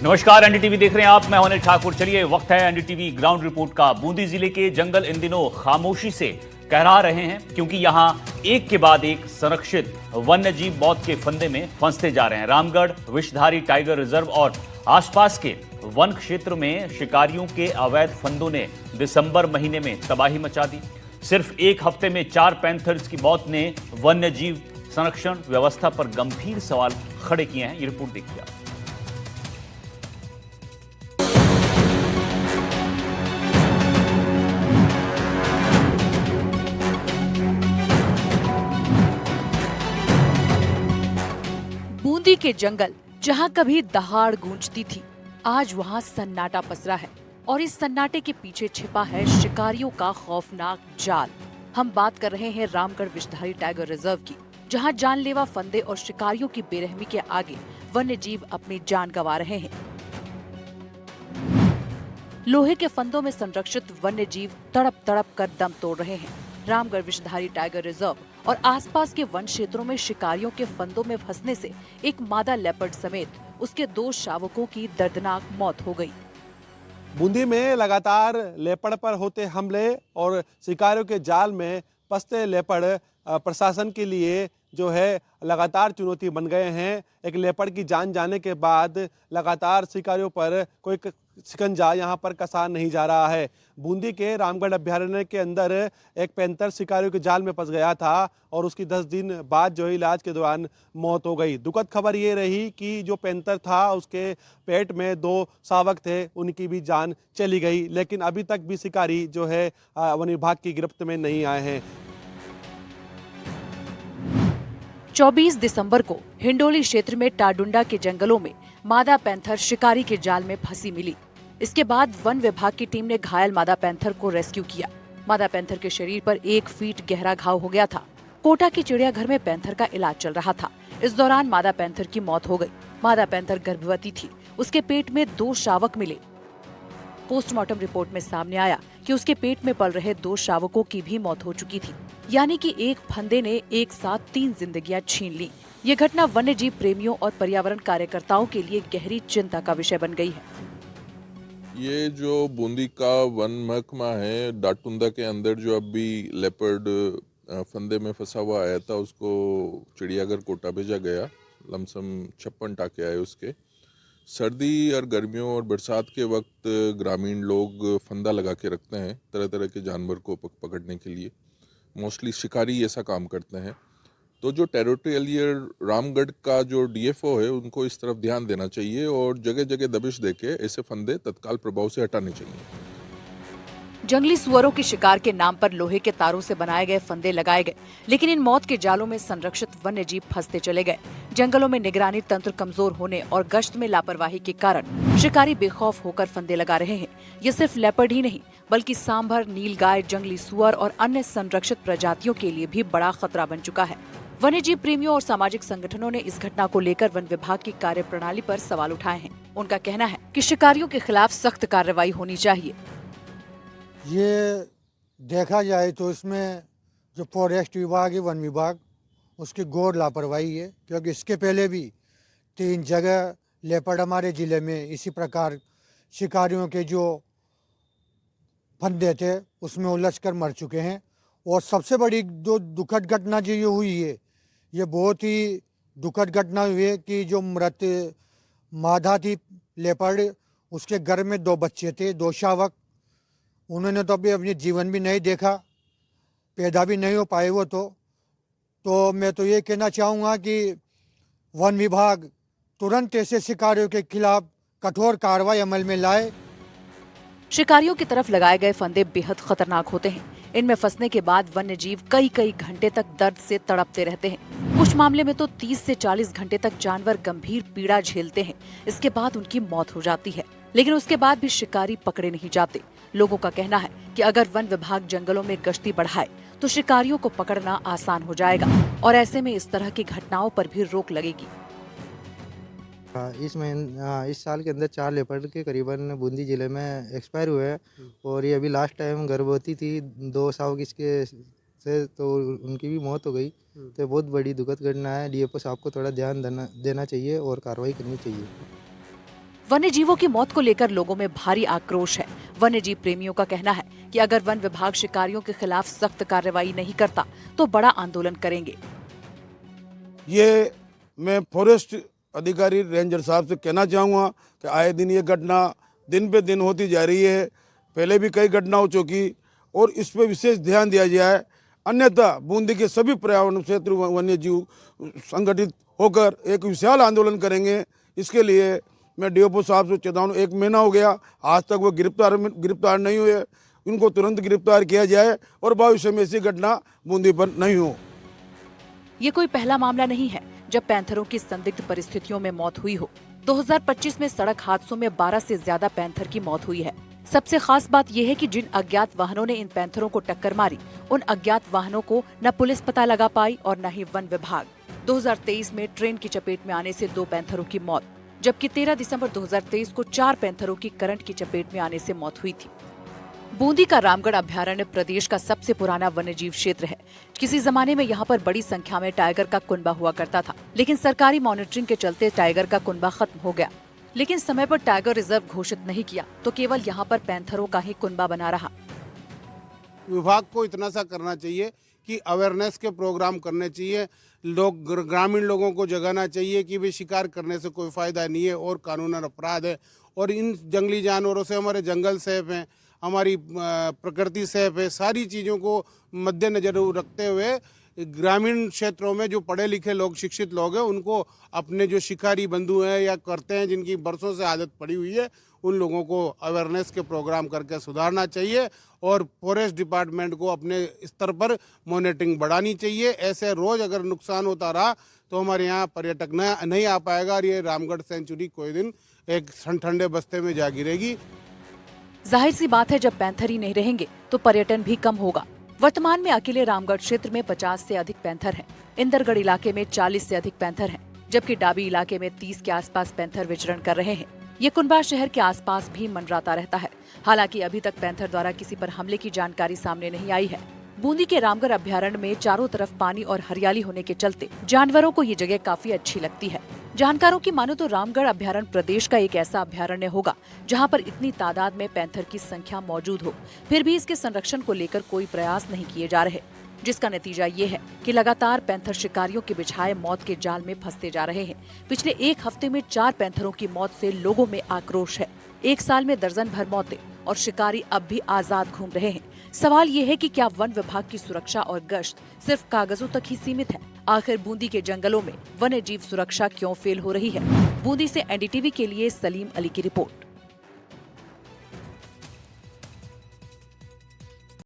नमस्कार, एनडीटीवी देख रहे हैं आप। मैं हूं अनिल ठाकुर। चलिए, वक्त है एनडीटीवी ग्राउंड रिपोर्ट का। बूंदी जिले के जंगल इन दिनों खामोशी से कहरा रहे हैं, क्योंकि यहां एक के बाद एक संरक्षित वन्यजीव मौत के फंदे में फंसते जा रहे हैं। रामगढ़ विषधारी टाइगर रिजर्व और आसपास के वन क्षेत्र में शिकारियों के अवैध फंदों ने दिसंबर महीने में तबाही मचा दी। सिर्फ एक हफ्ते में 4 पैंथर्स की मौत ने वन्यजीव संरक्षण व्यवस्था पर गंभीर सवाल खड़े किए हैं। ये रिपोर्ट देखिए आप। बूंदी के जंगल जहां कभी दहाड़ गूंजती थी, आज वहां सन्नाटा पसरा है और इस सन्नाटे के पीछे छिपा है शिकारियों का खौफनाक जाल। हम बात कर रहे हैं रामगढ़ विषधारी टाइगर रिजर्व की, जहां जानलेवा फंदे और शिकारियों की बेरहमी के आगे वन्य जीव अपनी जान गंवा रहे हैं। लोहे के फंदों में संरक्षित वन्य जीव तड़प तड़प कर दम तोड़ रहे हैं। रामगढ़ विषधारी टाइगर रिजर्व और आसपास के वन क्षेत्रों में शिकारियों के फंदों में फंसने से एक मादा लेपर्ड समेत उसके 2 शावकों की दर्दनाक मौत हो गई। बूंदी में लगातार लेपर्ड पर होते हमले और शिकारियों के जाल में फंसते लेपर्ड प्रशासन के लिए जो है लगातार चुनौती बन गए हैं। एक लेपर्ड की जान जाने के बाद लगातार शिकारियों पर कोई शिकंजा यहाँ पर कसा नहीं जा रहा है। बूंदी के रामगढ़ अभ्यारण्य के अंदर एक पैंथर शिकारियों के जाल में फंस गया था और उसकी 10 दिन बाद जो है इलाज के दौरान मौत हो गई। दुखद खबर ये रही कि जो पैंथर था उसके पेट में 2 शावक थे, उनकी भी जान चली गई। लेकिन अभी तक भी शिकारी जो है वन विभाग की गिरफ्त में नहीं आए हैं। 24 दिसंबर को हिंडोली क्षेत्र में टाडुंडा के जंगलों में मादा पैंथर शिकारी के जाल में फंसी मिली। इसके बाद वन विभाग की टीम ने घायल मादा पैंथर को रेस्क्यू किया। मादा पैंथर के शरीर पर 1 फीट गहरा घाव हो गया था। कोटा के चिड़ियाघर में पैंथर का इलाज चल रहा था। इस दौरान मादा पैंथर की मौत हो गई। मादा पैंथर गर्भवती थी। उसके पेट में 2 शावक मिले। पोस्टमार्टम रिपोर्ट में सामने आया कि उसके पेट में पल रहे 2 शावकों की भी मौत हो चुकी थी, यानी कि एक फंदे ने एक साथ 3 जिंदगियां छीन ली। ये घटना वन्य जीव प्रेमियों और पर्यावरण कार्यकर्ताओं के लिए गहरी चिंता का विषय बन गई है। ये जो बूंदी का वन महकमा है, डाटुंदा के अंदर जो अभी लेपर्ड फंदे में फंसा हुआ आया था, उसको चिड़ियाघर कोटा भेजा गया। लमसम 56 टाके आए उसके। सर्दी और गर्मियों और बरसात के वक्त ग्रामीण लोग फंदा लगा के रखते हैं तरह तरह के जानवर को पकड़ने के लिए। मोस्टली शिकारी ऐसा काम करते हैं। तो जो टेरिटोरियल रामगढ़ का जो डीएफओ है, उनको इस तरफ ध्यान देना चाहिए और जगह जगह दबिश देके ऐसे फंदे तत्काल प्रभाव से हटाने चाहिए। जंगली सुअरों के शिकार के नाम पर लोहे के तारों से बनाए गए फंदे लगाए गए, लेकिन इन मौत के जालों में संरक्षित वन्य जीव फंसते चले गए। जंगलों में निगरानी तंत्र कमजोर होने और गश्त में लापरवाही के कारण शिकारी बेखौफ होकर फंदे लगा रहे हैं। ये सिर्फ लेपर्ड ही नहीं, बल्कि सांभर, नीलगाय, जंगली सुअर और अन्य संरक्षित प्रजातियों के लिए भी बड़ा खतरा बन चुका है। वन्यजीव प्रेमियों और सामाजिक संगठनों ने इस घटना को लेकर वन विभाग की कार्यप्रणाली पर सवाल उठाए हैं। उनका कहना है कि शिकारियों के खिलाफ सख्त कार्रवाई होनी चाहिए। ये देखा जाए तो इसमें जो फॉरेस्ट विभाग है, वन विभाग, उसकी घोर लापरवाही है, क्योंकि इसके पहले भी 3 जगह लेपर्ड हमारे ज़िले में इसी प्रकार शिकारियों के जो फंदे थे उसमें उलझ कर मर चुके हैं। और सबसे बड़ी जो दुखद घटना जो ये हुई है, ये बहुत ही दुखद घटना हुई है कि जो मृत मादा थी लेपर्ड, उसके घर में 2 बच्चे थे, 2 शावक। उन्होंने तो अभी अपनी जीवन भी नहीं देखा, पैदा भी नहीं हो पाए वो तो मैं तो ये कहना चाहूँगा कि वन विभाग तुरंत ऐसे शिकारियों के खिलाफ कठोर कार्रवाई अमल में लाए। शिकारियों की तरफ लगाए गए फंदे बेहद खतरनाक होते हैं। इनमें फंसने के बाद वन्य जीव कई घंटे तक दर्द से तड़पते रहते हैं। कुछ मामले में तो 30 से 40 घंटे तक जानवर गंभीर पीड़ा झेलते हैं। इसके बाद उनकी मौत हो जाती है, लेकिन उसके बाद भी शिकारी पकड़े नहीं जाते। लोगों का कहना है कि अगर वन विभाग जंगलों में गश्ती बढ़ाए तो शिकारियों को पकड़ना आसान हो जाएगा और ऐसे में इस तरह की घटनाओं पर भी रोक लगेगी। इस साल के अंदर 4 लेपर्ड के करीबन बूंदी जिले में एक्सपायर हुए हैं और ये अभी लास्ट टाइम गर्भवती थी 2 शावक इसके से, तो उनकी भी मौत हो गई। तो बहुत बड़ी दुखद घटना है। डीएफओ साहब को थोड़ा ध्यान देना चाहिए और कार्रवाई करनी चाहिए। वन्य जीवों की मौत को लेकर लोगों में भारी आक्रोश है। वन्य जीव प्रेमियों का कहना है कि अगर वन विभाग शिकारियों के खिलाफ सख्त कार्रवाई नहीं करता तो बड़ा आंदोलन करेंगे। ये मैं फॉरेस्ट अधिकारी रेंजर साहब से कहना चाहूँगा कि आए दिन ये घटना दिन पे दिन होती जा रही है। पहले भी कई घटना हो चुकी और इस पे विशेष ध्यान दिया जाए, अन्यथा बूंदी के सभी पर्यावरण क्षेत्र वन्य जीव संगठित होकर एक विशाल आंदोलन करेंगे। इसके लिए मैं डीओपो साहब से चेतावनी, 1 महीना हो गया आज तक वो गिरफ्तार नहीं हुए, उनको तुरंत गिरफ्तार किया जाए और भविष्य में ऐसी घटना बूंदी पर नहीं हो। ये कोई पहला मामला नहीं है जब पैंथरों की संदिग्ध परिस्थितियों में मौत हुई हो। 2025 में सड़क हादसों में 12 से ज्यादा पैंथर की मौत हुई है। सबसे खास बात यह है कि जिन अज्ञात वाहनों ने इन पैंथरों को टक्कर मारी, उन अज्ञात वाहनों को न पुलिस पता लगा पाई और न ही वन विभाग। 2023 में ट्रेन की चपेट में आने से 2 पैंथरों की मौत, जबकि 13 दिसंबर 2023 को 4 पैंथरों की करंट की चपेट में आने से मौत हुई थी। बूंदी का रामगढ़ अभ्यारण्य प्रदेश का सबसे पुराना वन्यजीव क्षेत्र है। किसी जमाने में यहाँ पर बड़ी संख्या में टाइगर का कुनबा हुआ करता था, लेकिन सरकारी मॉनिटरिंग के चलते टाइगर का कुनबा खत्म हो गया। लेकिन समय पर टाइगर रिजर्व घोषित नहीं किया तो केवल यहाँ पर पैंथरों का ही कुनबा बना रहा। विभाग को इतना सा करना चाहिए कि अवेयरनेस के प्रोग्राम करने चाहिए, ग्रामीण लोगों को जगाना चाहिए कि वे शिकार करने से कोई फ़ायदा नहीं है और कानूनन अपराध है और इन जंगली जानवरों से हमारे जंगल सेफ हैं, हमारी प्रकृति सेफ है। सारी चीज़ों को मद्देनजर रखते हुए ग्रामीण क्षेत्रों में जो पढ़े लिखे लोग, शिक्षित लोग हैं, उनको अपने जो शिकारी बंधु हैं या करते हैं, जिनकी बरसों से आदत पड़ी हुई है, उन लोगों को अवेयरनेस के प्रोग्राम करके सुधारना चाहिए और फॉरेस्ट डिपार्टमेंट को अपने स्तर पर मॉनिटरिंग बढ़ानी चाहिए। ऐसे रोज़ अगर नुकसान होता रहा तो हमारे यहाँ पर्यटक नहीं आ पाएगा और ये रामगढ़ सेंचुरी कोई दिन एक ठंडे बस्ते में जा गिरेगी। जाहिर सी बात है, जब पैंथर ही नहीं रहेंगे तो पर्यटन भी कम होगा। वर्तमान में अकेले रामगढ़ क्षेत्र में 50 से अधिक पैंथर हैं। इंदरगढ़ इलाके में 40 से अधिक पैंथर हैं, जबकि डाबी इलाके में 30 के आसपास पैंथर विचरण कर रहे हैं। ये कुनबा शहर के आसपास भी मंडराता रहता है। हालांकि अभी तक पैंथर द्वारा किसी पर हमले की जानकारी सामने नहीं आई है। बूंदी के रामगढ़ अभ्यारण्य में चारों तरफ पानी और हरियाली होने के चलते जानवरों को ये जगह काफी अच्छी लगती है। जानकारों की मानो तो रामगढ़ अभ्यारण्य प्रदेश का एक ऐसा अभ्यारण्य होगा जहां पर इतनी तादाद में पैंथर की संख्या मौजूद हो, फिर भी इसके संरक्षण को लेकर कोई प्रयास नहीं किए जा रहे, जिसका नतीजा ये है कि लगातार पैंथर शिकारियों के बिछाए मौत के जाल में फंसते जा रहे हैं। पिछले 1 हफ्ते में 4 पैंथरों की मौत से लोगों में आक्रोश है। 1 साल में दर्जन भर मौतें और शिकारी अब भी आजाद घूम रहे हैं। सवाल ये है कि क्या वन विभाग की सुरक्षा और गश्त सिर्फ कागजों तक ही सीमित है? आखिर बूंदी के जंगलों में वन्य जीव सुरक्षा क्यों फेल हो रही है? बूंदी से एनडीटीवी के लिए सलीम अली की रिपोर्ट।